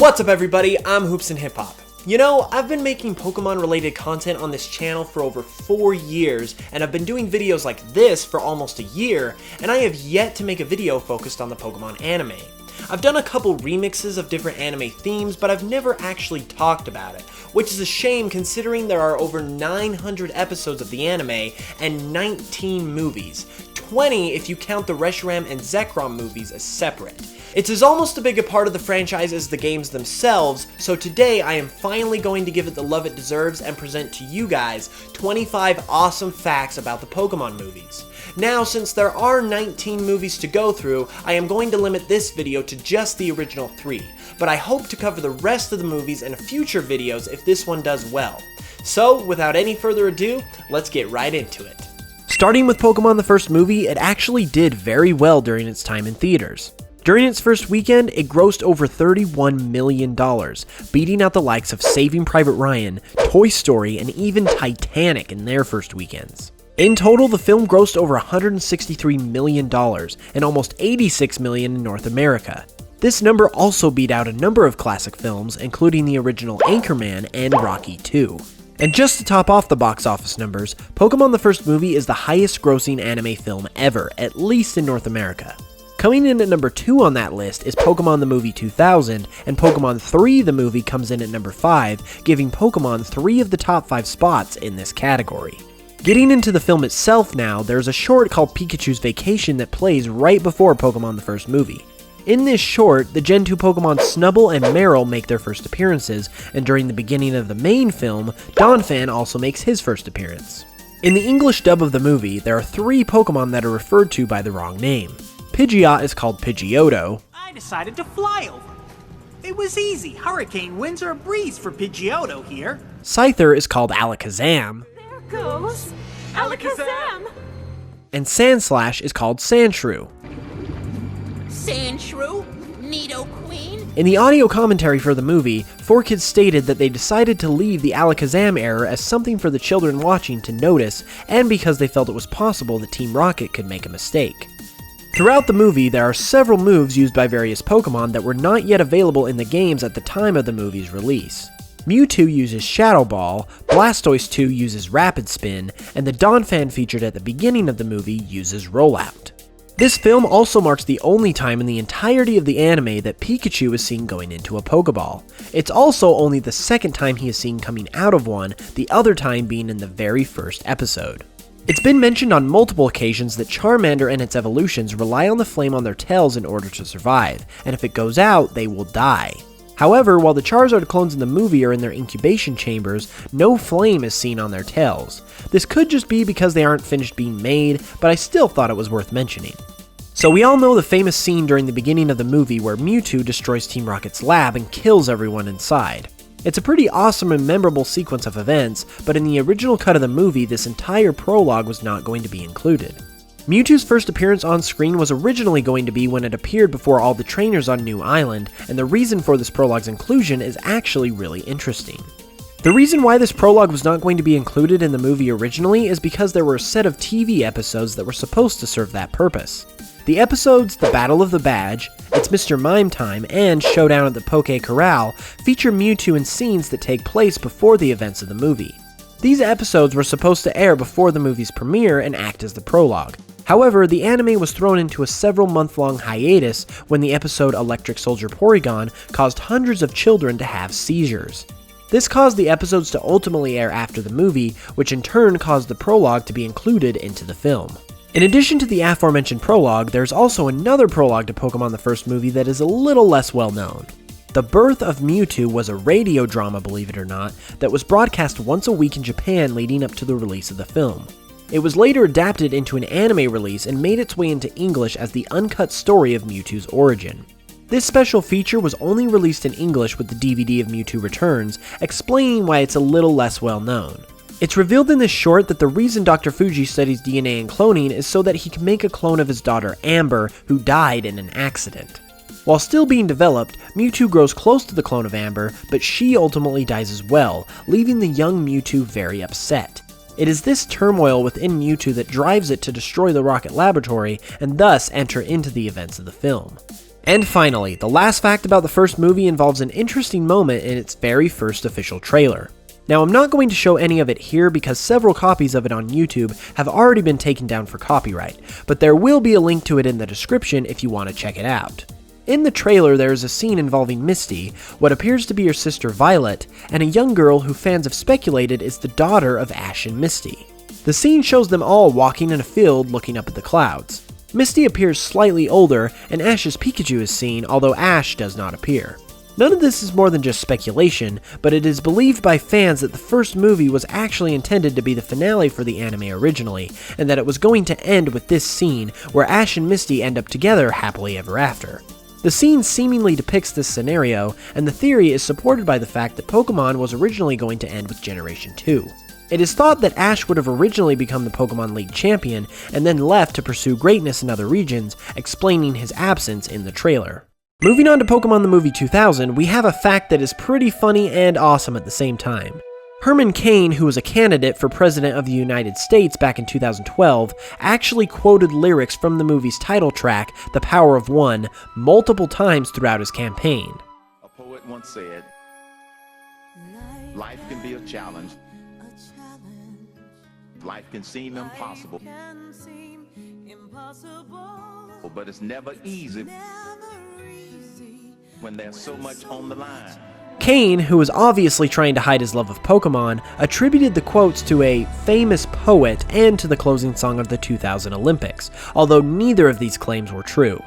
What's up everybody, I'm HoopsandHipHop. You know, I've been making Pokemon related content on this channel for over 4 years, and I've been doing videos like this for almost a year, and I have yet to make a video focused on the Pokemon anime. I've done a couple remixes of different anime themes, but I've never actually talked about it, which is a shame considering there are over 900 episodes of the anime and 19 movies, 20 if you count the Reshiram and Zekrom movies as separate. It's as almost as big a part of the franchise as the games themselves, so today I am finally going to give it the love it deserves and present to you guys 25 awesome facts about the Pokemon movies. Now, since there are 19 movies to go through, I am going to limit this video to just the original 3, but I hope to cover the rest of the movies in future videos if this one does well. So, without any further ado, let's get right into it. Starting with Pokemon the first movie, it actually did very well during its time in theaters. During its first weekend, it grossed over $31 million, beating out the likes of Saving Private Ryan, Toy Story, and even Titanic in their first weekends. In total, the film grossed over $163 million, and almost $86 million in North America. This number also beat out a number of classic films, including the original Anchorman and Rocky II. And just to top off the box office numbers, Pokemon the first movie is the highest grossing anime film ever, at least in North America. Coming in at number 2 on that list is Pokemon the Movie 2000, and Pokemon 3 the movie comes in at number 5, giving Pokemon 3 of the top 5 spots in this category. Getting into the film itself now, there's a short called Pikachus Vacation that plays right before Pokemon the first movie. In this short, the Gen 2 Pokemon Snubbull and Marill make their first appearances, and during the beginning of the main film, Donphan also makes his first appearance. In the English dub of the movie, there are 3 Pokemon that are referred to by the wrong name. Pidgeot is called Pidgeotto. I decided to fly over. It was easy. Hurricane winds are a breeze for Pidgeotto here. Scyther is called Alakazam. There goes Alakazam! And Sandslash is called Sandshrew. Sandshrew? Nidoqueen? In the audio commentary for the movie, 4Kids stated that they decided to leave the Alakazam error as something for the children watching to notice, and because they felt it was possible that Team Rocket could make a mistake. Throughout the movie, there are several moves used by various Pokemon that were not yet available in the games at the time of the movie's release. Mewtwo uses Shadow Ball, Blastoise 2 uses Rapid Spin, and the Donphan featured at the beginning of the movie uses Rollout. This film also marks the only time in the entirety of the anime that Pikachu is seen going into a Pokeball. It's also only the second time he is seen coming out of one, the other time being in the very first episode. It's been mentioned on multiple occasions that Charmander and its evolutions rely on the flame on their tails in order to survive, and if it goes out, they will die. However, while the Charizard clones in the movie are in their incubation chambers, no flame is seen on their tails. This could just be because they aren't finished being made, but I still thought it was worth mentioning. So we all know the famous scene during the beginning of the movie where Mewtwo destroys Team Rocket's lab and kills everyone inside. It's a pretty awesome and memorable sequence of events, but in the original cut of the movie, this entire prologue was not going to be included. Mewtwo's first appearance on screen was originally going to be when it appeared before all the trainers on New Island, and the reason for this prologue's inclusion is actually really interesting. The reason why this prologue was not going to be included in the movie originally is because there were a set of TV episodes that were supposed to serve that purpose. The episodes The Battle of the Badge, It's Mr. Mime Time, and Showdown at the Poke Corral feature Mewtwo in scenes that take place before the events of the movie. These episodes were supposed to air before the movie's premiere and act as the prologue. However, the anime was thrown into a several month-long hiatus when the episode Electric Soldier Porygon caused hundreds of children to have seizures. This caused the episodes to ultimately air after the movie, which in turn caused the prologue to be included into the film. In addition to the aforementioned prologue, there's also another prologue to Pokemon the first movie that is a little less well known. The Birth of Mewtwo was a radio drama, believe it or not, that was broadcast once a week in Japan leading up to the release of the film. It was later adapted into an anime release and made its way into English as the uncut story of Mewtwo's origin. This special feature was only released in English with the DVD of Mewtwo Returns, explaining why it's a little less well known. It's revealed in this short that the reason Dr. Fuji studies DNA and cloning is so that he can make a clone of his daughter Amber, who died in an accident. While still being developed, Mewtwo grows close to the clone of Amber, but she ultimately dies as well, leaving the young Mewtwo very upset. It is this turmoil within Mewtwo that drives it to destroy the Rocket Laboratory and thus enter into the events of the film. And finally, the last fact about the first movie involves an interesting moment in its very first official trailer. Now, I'm not going to show any of it here because several copies of it on YouTube have already been taken down for copyright, but there will be a link to it in the description if you want to check it out. In the trailer, there is a scene involving Misty, what appears to be her sister Violet, and a young girl who fans have speculated is the daughter of Ash and Misty. The scene shows them all walking in a field looking up at the clouds. Misty appears slightly older, and Ash's Pikachu is seen, although Ash does not appear. None of this is more than just speculation, but it is believed by fans that the first movie was actually intended to be the finale for the anime originally, and that it was going to end with this scene where Ash and Misty end up together happily ever after. The scene seemingly depicts this scenario, and the theory is supported by the fact that Pokemon was originally going to end with Generation 2. It is thought that Ash would have originally become the Pokemon League champion, and then left to pursue greatness in other regions, explaining his absence in the trailer. Moving on to Pokemon the Movie 2000, we have a fact that is pretty funny and awesome at the same time. Herman Cain, who was a candidate for President of the United States back in 2012, actually quoted lyrics from the movie's title track, The Power of One, multiple times throughout his campaign. A poet once said, "Life can be a challenge. Life can seem impossible, but it's never easy when there's so much on the line." Cain, who was obviously trying to hide his love of Pokemon, attributed the quotes to a famous poet and to the closing song of the 2000 Olympics, although neither of these claims were true.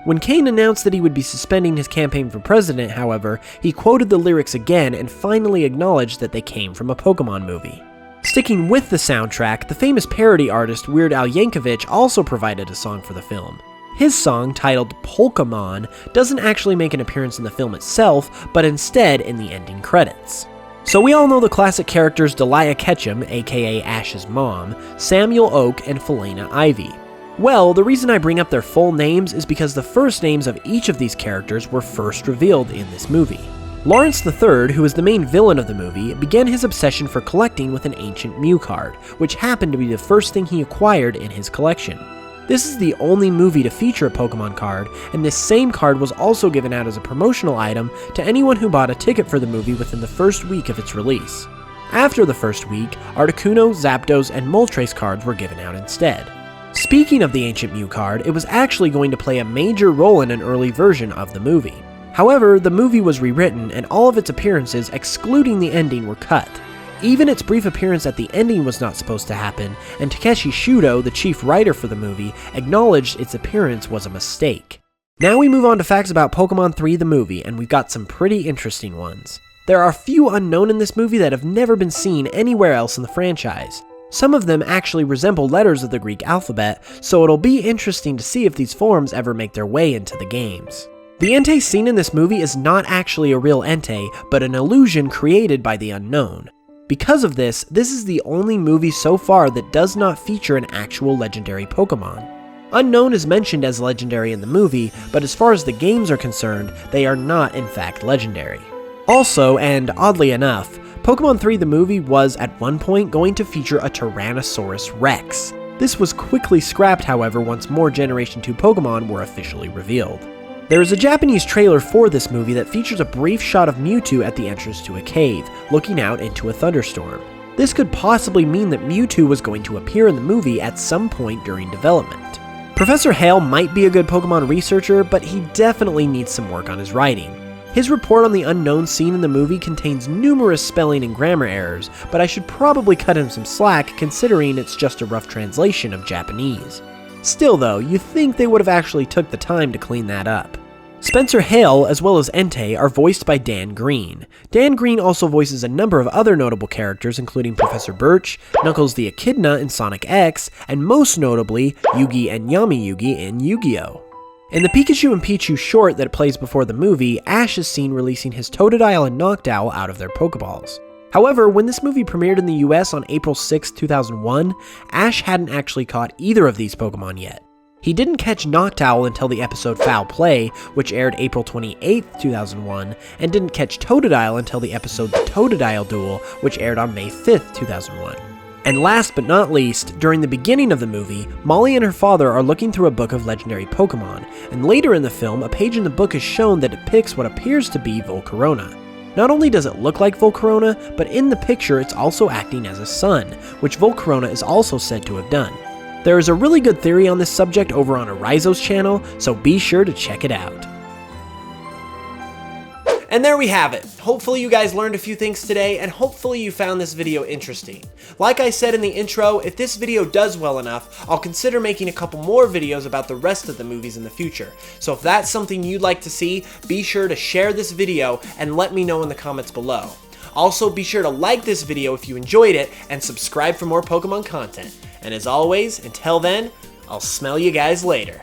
When Cain announced that he would be suspending his campaign for president, however, he quoted the lyrics again and finally acknowledged that they came from a Pokemon movie. Sticking with the soundtrack, the famous parody artist Weird Al Yankovic also provided a song for the film. His song, titled Pokmon, doesn't actually make an appearance in the film itself, but instead in the ending credits. So we all know the classic characters Delia Ketchum, aka Ash's mom, Samuel Oak, and Felina Ivy. Well, the reason I bring up their full names is because the first names of each of these characters were first revealed in this movie. Lawrence III, who is the main villain of the movie, began his obsession for collecting with an ancient Mew card, which happened to be the first thing he acquired in his collection. This is the only movie to feature a Pokemon card, and this same card was also given out as a promotional item to anyone who bought a ticket for the movie within the first week of its release. After the first week, Articuno, Zapdos, and Moltres cards were given out instead. Speaking of the ancient Mew card, it was actually going to play a major role in an early version of the movie. However, the movie was rewritten, and all of its appearances, excluding the ending, were cut. Even its brief appearance at the ending was not supposed to happen, and Takeshi Shudo, the chief writer for the movie, acknowledged its appearance was a mistake. Now we move on to facts about Pokemon 3 the movie, and we've got some pretty interesting ones. There are few unknown in this movie that have never been seen anywhere else in the franchise. Some of them actually resemble letters of the Greek alphabet, so it'll be interesting to see if these forms ever make their way into the games. The Entei seen in this movie is not actually a real Entei, but an illusion created by the unknown. Because of this, this is the only movie so far that does not feature an actual legendary Pokemon. Unknown is mentioned as legendary in the movie, but as far as the games are concerned, they are not in fact legendary. Also, and oddly enough, Pokemon 3 the movie was at one point going to feature a Tyrannosaurus Rex. This was quickly scrapped, however, once more Generation 2 Pokemon were officially revealed. There is a Japanese trailer for this movie that features a brief shot of Mewtwo at the entrance to a cave, looking out into a thunderstorm. This could possibly mean that Mewtwo was going to appear in the movie at some point during development. Professor Hale might be a good Pokemon researcher, but he definitely needs some work on his writing. His report on the unknown scene in the movie contains numerous spelling and grammar errors, but I should probably cut him some slack considering it's just a rough translation of Japanese. Still though, you think they would have actually took the time to clean that up. Spencer Hale, as well as Entei, are voiced by Dan Green. Dan Green also voices a number of other notable characters, including Professor Birch, Knuckles the Echidna in Sonic X, and most notably, Yugi and Yami Yugi in Yu-Gi-Oh! In the Pikachu and Pichu short that plays before the movie, Ash is seen releasing his Totodile and Noctowl out of their Pokeballs. However, when this movie premiered in the US on April 6, 2001, Ash hadn't actually caught either of these Pokemon yet. He didn't catch Noctowl until the episode Foul Play, which aired April 28, 2001, and didn't catch Totodile until the episode The Totodile Duel, which aired on May 5, 2001. And last but not least, during the beginning of the movie, Molly and her father are looking through a book of legendary Pokemon, and later in the film, a page in the book is shown that depicts what appears to be Volcarona. Not only does it look like Volcarona, but in the picture it's also acting as a sun, which Volcarona is also said to have done. There is a really good theory on this subject over on Arizo's channel, so be sure to check it out. And there we have it. Hopefully you guys learned a few things today, and hopefully you found this video interesting. Like I said in the intro, if this video does well enough, I'll consider making a couple more videos about the rest of the movies in the future. So if that's something you'd like to see, be sure to share this video and let me know in the comments below. Also, be sure to like this video if you enjoyed it, and subscribe for more Pokemon content. And as always, until then, I'll smell you guys later.